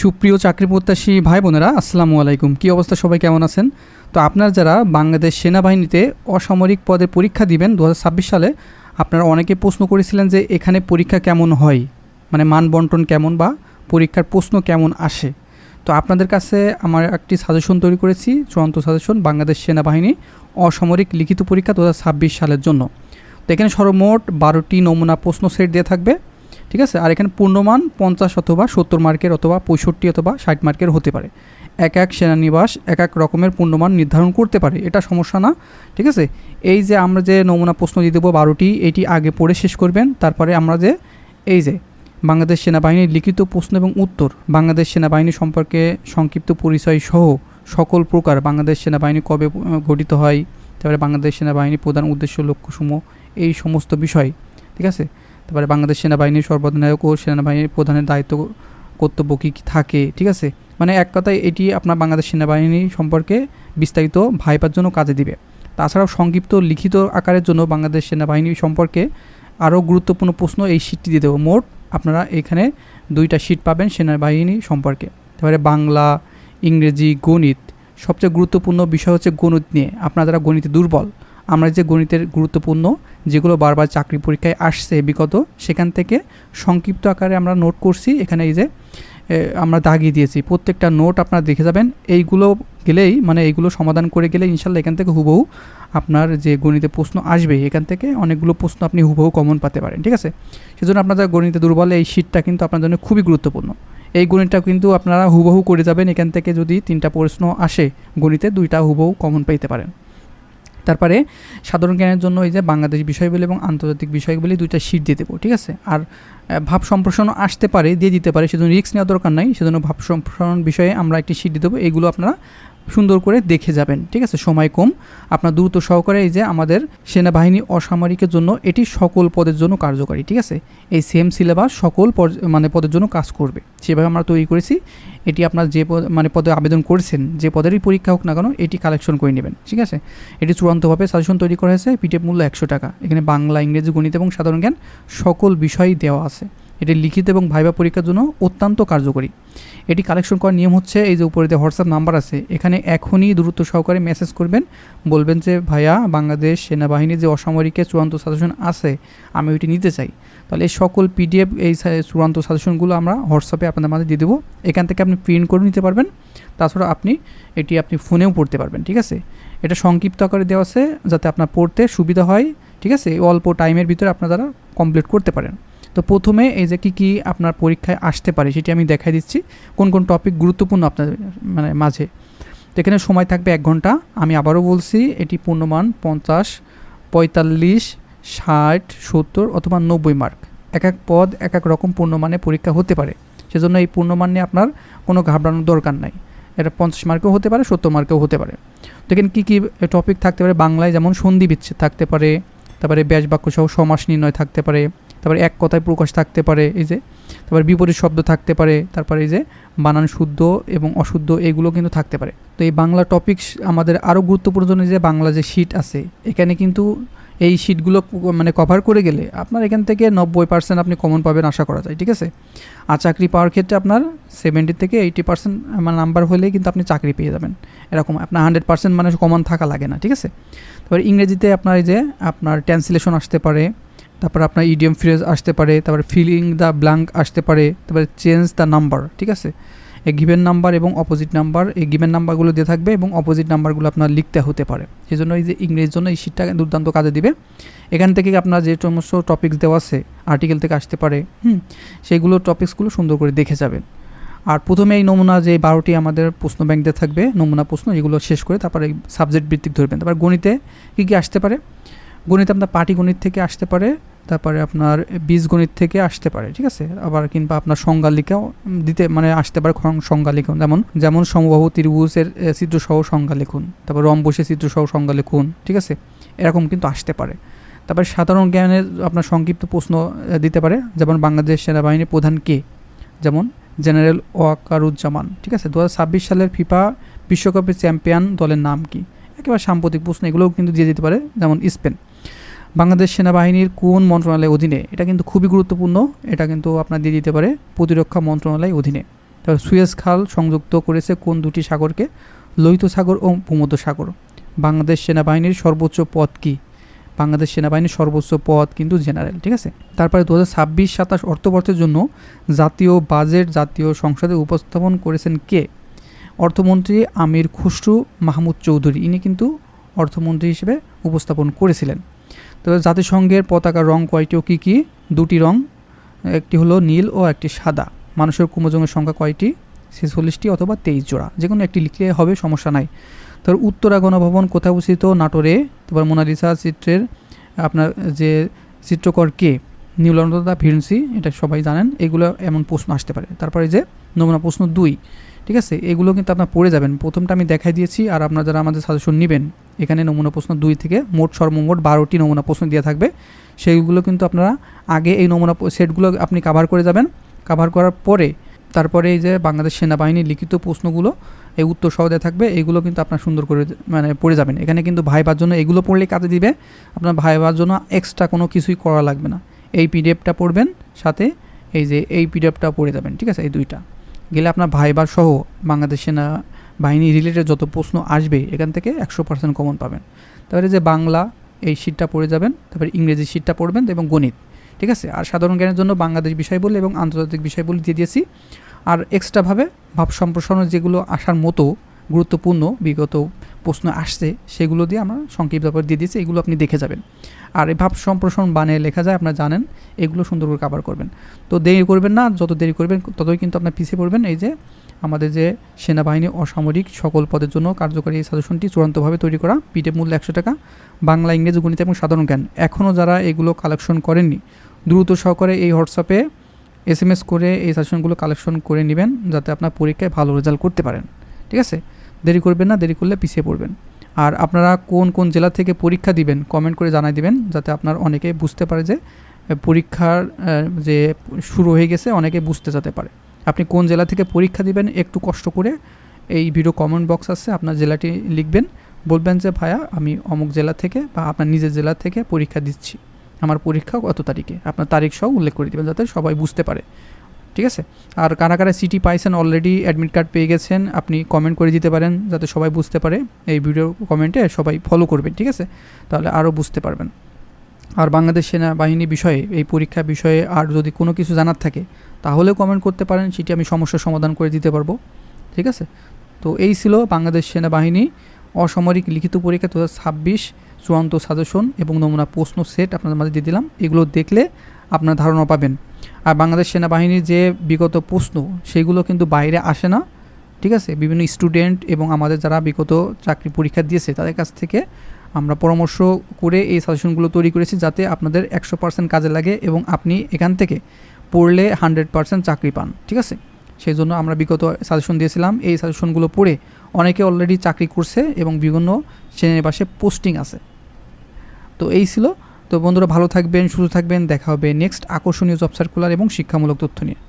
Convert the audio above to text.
সুপ্রিয় চাকরি প্রত্যাশী ভাই বোনেরা, আসসালামু আলাইকুম। কী অবস্থা, সবাই কেমন আছেন? তো আপনারা যারা বাংলাদেশ সেনাবাহিনীতে অসামরিক পদে পরীক্ষা দিবেন 2026 সালে, আপনারা অনেকে প্রশ্ন করেছিলেন যে এখানে পরীক্ষা কেমন হয়, মানে মান বন্টন কেমন বা পরীক্ষার প্রশ্ন কেমন আসে। তো আপনাদের কাছে আমার একটি সাজেশন তৈরি করেছি, চূড়ান্ত সাজেশন বাংলাদেশ সেনাবাহিনী অসামরিক লিখিত পরীক্ষা 2026 সালের জন্য। তো এখানে সর্বমোট 12টি নমুনা প্রশ্ন সেট দিয়ে থাকবে, ঠিক আছে। আর এখানে পূর্ণমান 50 অথবা 70 মার্কের অথবা 65 অথবা 60 মার্কের হতে পারে। এক এক সেনানিবাস এক এক রকমের পূর্ণমান নির্ধারণ করতে পারে, এটা সমস্যা না, ঠিক আছে। এই যে আমরা যে নমুনা প্রশ্ন দিয়ে দেবো 12টি, এটি আগে পড়ে শেষ করবেন। তারপরে আমরা যে এই যে বাংলাদেশ সেনাবাহিনীর লিখিত প্রশ্ন এবং উত্তর, বাংলাদেশ সেনাবাহিনী সম্পর্কে সংক্ষিপ্ত পরিচয় সহ সকল প্রকার, বাংলাদেশ সেনাবাহিনী কবে গঠিত হয়, তারপরে বাংলাদেশ সেনাবাহিনীর প্রধান উদ্দেশ্য লক্ষ্যসমূহ, এই সমস্ত বিষয়, ঠিক আছে। তারপরে বাংলাদেশ সেনাবাহিনীর সর্বাধিনায়ক ও সেনাবাহিনীর প্রধানের দায়িত্ব কর্তব্য কী কী থাকে, ঠিক আছে। মানে এক কথায় এটি আপনার বাংলাদেশ সেনাবাহিনী সম্পর্কে বিস্তারিত ভাইবার জন্য কাজে দিবে। তাছাড়াও সংক্ষিপ্ত লিখিত আকারের জন্য বাংলাদেশ সেনাবাহিনী সম্পর্কে আরও গুরুত্বপূর্ণ প্রশ্ন এই শীটটি দিয়ে দেবো। মোট আপনারা এখানে 2টা শীট পাবেন সেনাবাহিনী সম্পর্কে। তারপরে বাংলা, ইংরেজি, গণিত। সবচেয়ে গুরুত্বপূর্ণ বিষয় হচ্ছে গণিত নিয়ে। আপনারা যারা গণিতে দুর্বল, আমরা যে গণিতের গুরুত্বপূর্ণ যেগুলো বারবার চাকরি পরীক্ষায় আসছে বিগত, সেখান থেকে সংক্ষিপ্ত আকারে আমরা নোট করছি। এখানে এই যে আমরা দাগিয়ে দিয়েছি, প্রত্যেকটা নোট আপনারা দেখে যাবেন। এইগুলো গেলেই, মানে এইগুলো সমাধান করে গেলে ইনশাল্লাহ এখান থেকে হুবহু আপনার যে গণিতে প্রশ্ন আসবে, এখান থেকে অনেকগুলো প্রশ্ন আপনি হুবহু কমন পেতে পারেন, ঠিক আছে। সেজন্য আপনাদের গণিতে দুর্বল, এই শীটটা কিন্তু আপনার জন্য খুবই গুরুত্বপূর্ণ। এই গণিতটা কিন্তু আপনারা হুবহু করে যাবেন। এখান থেকে যদি 3টা প্রশ্ন আসে গণিতে, 2টা হুবহু কমন পেতে পারেন। তারপরে সাধারণ জ্ঞানের জন্য এই যে বাংলাদেশ বিষয়গুলি এবং আন্তর্জাতিক বিষয়গুলি 2টা শীট দিয়ে দেবো, ঠিক আছে। আর ভাব সম্প্রসারণ আসতে পারে, দিয়ে দিতে পারে, সেজন্য রিস্ক নেওয়ার দরকার নাই। সেজন্য ভাব সম্প্রসারণ বিষয়ে আমরা একটি শীট দিয়ে দেবো। এইগুলো আপনারা সুন্দর করে দেখে যাবেন, ঠিক আছে। সময় কম, আপনার দ্রুত সহকারে এই যে আমাদের সেনাবাহিনী অসামরিকের জন্য এটি সকল পদের জন্য কার্যকারী, ঠিক আছে। এই সেম সিলেবাস সকল পদের জন্য কাজ করবে, সেভাবে আমরা তৈরি করেছি। এটি আপনার যে পদে আবেদন করেছেন, যে পদেরই পরীক্ষা হোক না কেন, এটি কালেকশন করে নেবেন, ঠিক আছে। এটি চূড়ান্তভাবে সাজেশন তৈরি করা হয়েছে। পিডিএফ মূল্য 100 টাকা। এখানে বাংলা, ইংরেজি, গণিত এবং সাধারণ জ্ঞান সকল বিষয়ই দেওয়া আছে। এটি লিখিত এবং ভাইবা পরীক্ষার জন্য অত্যন্ত কার্যকরী। এটি কালেকশন করার নিয়ম হচ্ছে, এই যে উপরে যে হোয়াটসঅ্যাপ নাম্বার আছে, এখানে এখনই দ্রুত সহকারে মেসেজ করবেন, বলবেন যে ভাইয়া বাংলাদেশ সেনাবাহিনীর যে অসামরিকের চূড়ান্ত সাজেশন আছে, আমি ওইটি নিতে চাই। তাহলে এই সকল পিডিএফ, এই চূড়ান্ত সাজেশনগুলো আমরা হোয়াটসঅ্যাপে আপনাদের মাঝে দিয়ে দেবো। এখান থেকে আপনি প্রিন্ট করে নিতে পারবেন। তাছাড়া আপনি ফোনেও পড়তে পারবেন, ঠিক আছে। এটা সংক্ষিপ্ত আকারে দেওয়া আছে যাতে আপনার পড়তে সুবিধা হয়, ঠিক আছে। অল্প টাইমের ভিতরে আপনারা কমপ্লিট করতে পারেন। তো প্রথমে এই যে কী আপনার পরীক্ষায় আসতে পারে সেটি আমি দেখাই দিচ্ছি, কোন কোন টপিক গুরুত্বপূর্ণ আপনাদের মাঝে। তো এখানে সময় থাকবে 1 ঘন্টা। আমি আবারও বলছি, এটি পূর্ণমান 50, 45, 60, 70 অথবা 90 মার্ক। এক এক পদ এক এক রকম পূর্ণমানে পরীক্ষা হতে পারে, সেজন্য এই পূর্ণমান নিয়ে আপনার কোনো ঘাবড়ানোর দরকার নাই। এটা 50 মার্কেও হতে পারে, 70 মার্কেও হতে পারে। তো এখানে কী টপিক থাকতে পারে? বাংলায় যেমন সন্ধি বিচ্ছেদ থাকতে পারে, তারপরে ব্যাস বাক্য সহ সমাস নির্ণয় থাকতে পারে, তারপরে এক কথায় প্রকাশ থাকতে পারে, এই যে তারপরে বিপরীত শব্দ থাকতে পারে, তারপরে এই যে বানান শুদ্ধ এবং অশুদ্ধ, এগুলো কিন্তু থাকতে পারে। তো এই বাংলা টপিক আমাদের আরও গুরুত্বপূর্ণ, যে বাংলা যে শীট আছে, এখানে কিন্তু এই শীটগুলো কভার করে গেলে আপনার এখান থেকে 90% আপনি কমন পাবেন আশা করা যায়, ঠিক আছে। আর চাকরি পাওয়ার ক্ষেত্রে আপনার 70 থেকে 80% নাম্বার হলেই কিন্তু আপনি চাকরি পেয়ে যাবেন। এরকম আপনার 100% কমন থাকা লাগে না, ঠিক আছে। তারপরে ইংরেজিতে আপনার এই যে আপনার ট্রান্সলেশন আসতে পারে, তারপরে আপনার ইডিয়ম ফ্রেজ আসতে পারে, তারপরে ফিলিং দ্য ব্ল্যাঙ্ক আসতে পারে, তারপরে চেঞ্জ দ্য নাম্বার, ঠিক আছে। এই গিভেন নাম্বার এবং অপোজিট নাম্বার, এই গিভেন নাম্বারগুলো দিয়ে থাকবে এবং অপোজিট নাম্বারগুলো আপনার লিখতে হতে পারে। সেই জন্য এই যে ইংরেজির জন্য এই শীটটা দুর্দান্ত কাজে দিবে। এখান থেকে আপনার যে সমস্ত টপিক্স দেওয়া আছে, আর্টিকেল থেকে আসতে পারে, সেইগুলো টপিক্সগুলো সুন্দর করে দেখে যাবেন। আর প্রথমে এই নমুনা যে 12টি আমাদের প্রশ্ন ব্যাংক দিয়ে থাকবে, নমুনা প্রশ্ন, এগুলো শেষ করে তারপরে সাবজেক্ট ভিত্তিক ধরবেন। তারপর গণিতে কী আসতে পারে? গণিতে আপনার পাটিগণিত থেকে আসতে পারে, তারপরে আপনার বীজগণিত থেকে আসতে পারে, ঠিক আছে। আবার কিংবা আপনার সংজ্ঞা লিখাও দিতে আসতে পারে, সংজ্ঞা লিখুন, যেমন সমবাহু ত্রিভুজের চিত্রসহ সংজ্ঞা লিখুন, তারপর রম্বসের চিত্রসহ সংজ্ঞা লিখুন, ঠিক আছে। এরকম কিন্তু আসতে পারে। তারপরে সাধারণ জ্ঞানের আপনার সংক্ষিপ্ত প্রশ্ন দিতে পারে, যেমন বাংলাদেশ সেনাবাহিনীর প্রধান কে, যেমন জেনারেল ওয়াকারুজ্জামান, ঠিক আছে। 2026 সালের ফিফা বিশ্বকাপের চ্যাম্পিয়ন দলের নাম কি, একেবারে সাম্প্রতিক প্রশ্ন, এগুলোও কিন্তু দিয়ে দিতে পারে। যেমন স্পেন বাংলাদেশ সেনাবাহিনীর কোন মন্ত্রণালয়ের অধীনে, এটা কিন্তু খুবই গুরুত্বপূর্ণ। এটা কিন্তু আপনার দিয়ে দিতে পারে প্রতিরক্ষা মন্ত্রণালয়ের অধীনে। তারপর সুয়েজ খাল সংযুক্ত করেছে কোন দুটি সাগরকে? লোহিত সাগর ও ভূমধ্য সাগর। বাংলাদেশ সেনাবাহিনীর সর্বোচ্চ পদ কী? বাংলাদেশ সেনাবাহিনীর সর্বোচ্চ পদ কিন্তু জেনারেল, ঠিক আছে। তারপরে 2026-27 অর্থবর্ষের জন্য জাতীয় বাজেট জাতীয় সংসদে উপস্থাপন করেছেন কে? অর্থমন্ত্রী আমির খুসরু মাহমুদ চৌধুরী, ইনি কিন্তু অর্থমন্ত্রী হিসেবে উপস্থাপন করেছিলেন। তবে জাতিসংঘের পতাকার রং কয়টি ও কী কী? দুটি রং, একটি হলো নীল ও একটি সাদা। মানুষের ক্রোমোজোমের সংখ্যা কয়টি? 46টি অথবা 23 জোড়া, যে কোনো একটি লিখলে হবে, সমস্যা নাই। তার উত্তরা গণভবন কোথায় অবস্থিত? নাটোরে। তারপর মোনালিসা চিত্রের আপনার যে চিত্রকর কে? লিওনার্দো দা ভিঞ্চি, এটা সবাই জানেন। এগুলো এমন প্রশ্ন আসতে পারে। তারপরে যে নমুনা প্রশ্ন 2, ঠিক আছে, এগুলো কিন্তু আপনার পড়ে যাবেন। প্রথমটা আমি দেখাই দিয়েছি, আর আপনারা যারা আমাদের সাজেশন নেবেন, এখানে নমুনা প্রশ্ন 2 থেকে সর্বমোট 12টি নমুনা প্রশ্ন দেওয়া থাকবে। সেইগুলো কিন্তু আপনারা আগে এই নমুনা সেটগুলো আপনি কাভার করে যাবেন। কাভার করার পরে তারপরে এই যে বাংলাদেশ সেনাবাহিনীর লিখিত প্রশ্নগুলো এই উত্তর সহ দেওয়া থাকবে, এইগুলো কিন্তু আপনার সুন্দর করে পড়ে যাবেন। এখানে কিন্তু ভাইবার জন্য এগুলো পড়লেই কাজে দিবে। আপনার ভাইবার জন্য এক্সট্রা কোনো কিছুই করা লাগবে না। এই পিডিএফটা পড়বেন, সাথে এই যে এই পিডিএফটা পড়ে যাবেন, ঠিক আছে। এই দুইটা গেলে আপনার ভাইবার সহ বাংলাদেশ সেনাবাহিনী রিলেটেড যত প্রশ্ন আসবে এখান থেকে 100% কমন পাবেন। তারপরে যে বাংলা এই শীটটা পড়ে যাবেন, তারপরে ইংরেজি শীটটা পড়বেন এবং গণিত, ঠিক আছে। আর সাধারণ জ্ঞানের জন্য বাংলাদেশ বিষয়বলি এবং আন্তর্জাতিক বিষয়বলি দিয়ে দিয়েছি। আর এক্সট্রাভাবে ভাব সম্প্রসারণ যেগুলো আসার মতো গুরুত্বপূর্ণ বিগত প্রশ্ন আসছে সেগুলো দিয়ে আমরা সংক্ষিপ্ত ব্যাপার দিয়ে দিয়েছি, এগুলো আপনি দেখে যাবেন। আর এই ভাব সম্প্রসারণ বানিয়ে লেখা যায়, আপনারা জানেন, এগুলো সুন্দর করে কভার করবেন। তো দেরি করবেন না, যত দেরি করবেন ততই কিন্তু আপনার পিছিয়ে পড়বেন। এই যে আমাদের যে সেনাবাহিনী অসামরিক সকল পদের জন্য কার্যকরী এই সাজেশনটি চূড়ান্তভাবে তৈরি করা, পিডিএফ মূল্য 100 টাকা। বাংলা, ইংরেজি, গণিত এবং সাধারণ জ্ঞান। এখনও যারা এগুলো কালেকশন করেননি, দ্রুত সহকারে এই হোয়াটসঅ্যাপে SMS করে এই সাজেশনগুলো কালেকশন করে নেবেন, যাতে আপনার পরীক্ষায় ভালো রেজাল্ট করতে পারেন, ঠিক আছে। দেরি করবেন না, দেরি করলে পিছিয়ে পড়বেন। আর আপনারা কোন কোন জেলা থেকে পরীক্ষা দিবেন কমেন্ট করে জানাই দিবেন, যাতে আপনার অনেকে বুঝতে পারে যে পরীক্ষার যে শুরু হয়ে গেছে, অনেকে বুঝতে যেতে পারে। আপনি কোন জেলা থেকে পরীক্ষা দিবেন একটু কষ্ট করে এই ভিডিও কমেন্ট বক্স আছে, আপনার জেলাটি লিখবেন, বলবেন যে ভাইয়া আমি অমুক জেলা থেকে বা আপনার নিজের জেলা থেকে পরীক্ষা দিচ্ছি, আমার পরীক্ষা কত তারিখে, আপনার তারিখ সহ উল্লেখ করে দেবেন, যাতে সবাই বুঝতে পারে, ঠিক আছে। আর কারা কারা সিটি পাইছেন, অলরেডি অ্যাডমিট কার্ড পেয়ে গেছেন, আপনি কমেন্ট করে দিতে পারেন, যাতে সবাই বুঝতে পারে। এই ভিডিও কমেন্টে সবাই ফলো করবেন, ঠিক আছে, তাহলে আরও বুঝতে পারবেন। আর বাংলাদেশ সেনাবাহিনী বিষয়ে, এই পরীক্ষা বিষয়ে আর যদি কোনো কিছু জানার থাকে তাহলেও কমেন্ট করতে পারেন, সেটি আমি সমস্যার সমাধান করে দিতে পারবো, ঠিক আছে। তো এই ছিল বাংলাদেশ সেনাবাহিনী অসামরিক লিখিত পরীক্ষা 2026 চূড়ান্ত সাজেশন এবং নমুনা প্রশ্ন সেট আপনাদের মাঝে দিয়ে দিলাম। এগুলো দেখলে আপনার ধারণা পাবেন। আর বাংলাদেশ সেনাবাহিনীর যে বিগত প্রশ্ন সেগুলো কিন্তু বাইরে আসে না, ঠিক আছে। বিভিন্ন স্টুডেন্ট এবং আমাদের যারা বিগত চাকরি পরীক্ষা দিয়েছে তাদের কাছ থেকে আমরা পরামর্শ করে এই সাজেশনগুলো তৈরি করেছি, যাতে আপনাদের 100% কাজে লাগে এবং আপনি এখান থেকে পড়লে 100% চাকরি পান, ঠিক আছে। সেই জন্য আমরা বিগত সাজেশন দিয়েছিলাম। এই সাজেশনগুলো পড়ে অনেকে অলরেডি চাকরি করছে এবং বিভিন্ন শ্রেণীবাসে পোস্টিং আছে। তো এই ছিল। তো বন্ধুরা, ভালো থাকবেন, সুস্থ থাকবেন, দেখা হবে নেক্সট আকর্ষণীয় জব সার্কুলার এবং শিক্ষামূলক তথ্য নিয়ে।